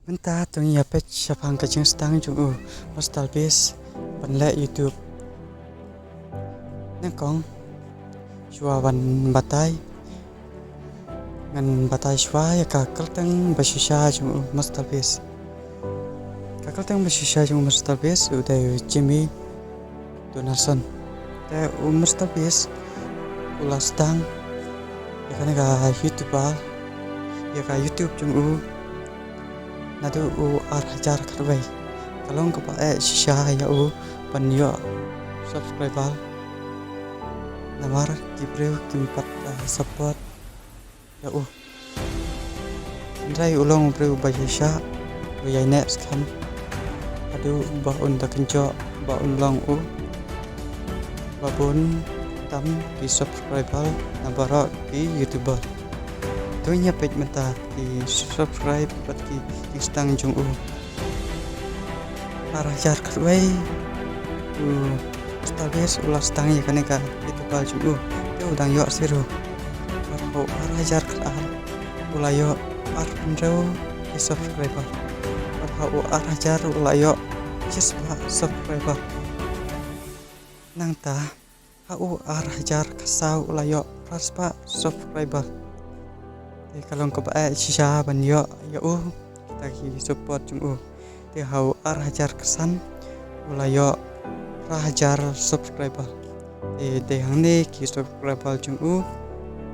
Benta tung ya pech shapang kaching stang chung nostalbis panle YouTube nekong shua ban batai ngan batai shua ya kalteng bashisha chung nostalbis kalteng bashisha chung nostalbis uday Jimmy Donaldson te nostalbis ulas stang ya kan ga YouTube chung nadu hajar karbai kalong kapa shisha ya panyo subscribe namar kibreu kimpat support ya ndrai ulong breu bashisha uyai net skam adu ba unda kenco ba ulang babun tam di subscribe nabara di YouTuber tunya page menta di subscribe pat ki stang jung arah jar katway stabes ulas stang ya kaneka itu bal jung te udang yo siru arah jar kat ulayo arpendro di subscriber arah jar ulayo cisba subscriber nang ta arah jar kasau ulayo praspa subscriber kalau kau sisa banyo ya kita ki support jung te hau hajar kesan ulayo hajar subscriber te hang ni ki subscriber jung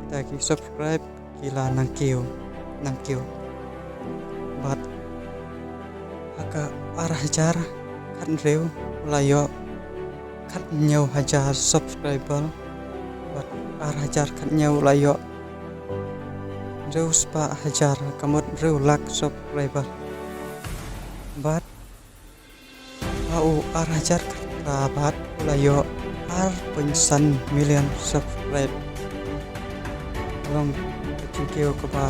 kita ki subscribe kila nangkiu bat aka hajar kan reu ulayo kat nyau hajar subscriber bat hajar kat nyau ulayo Reus pa hajar kamut reu lak subscriber bat hajar kabat ulayo pensan million subscribe long kecil ke ba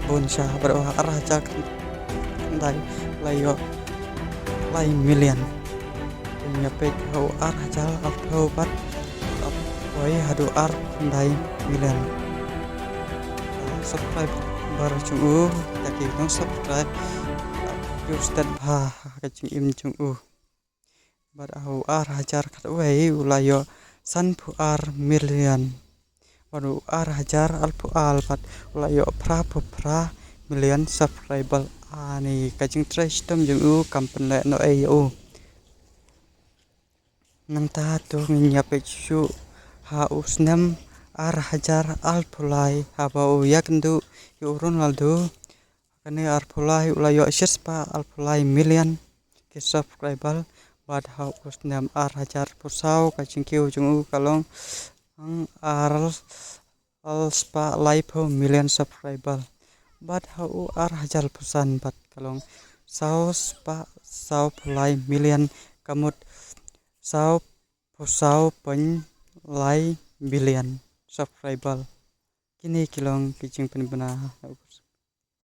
bonsa bro hajar ndai ulayo lai million punya page hajar atau bat boy hadu ndai million subscribe baru chung taki nong subscribe you stand ha kaching im chung bar hajar katway ulayo san million baru hajar alpat ulayo pra million subscriber ani kaching trash tom jung kampen le no nang ta tu nginya page usnam hajar alpulai habau yakendu Ronaldo kane alpulai ulayo sespa alpulai million ke subscriber bad usnam hajar pusau kaching kiu jung kalong spa live million subscriber bad hajar pusan bad kalong sau pulai million kamut pusau pen lai billion subscriber kini kilong kicing pen bena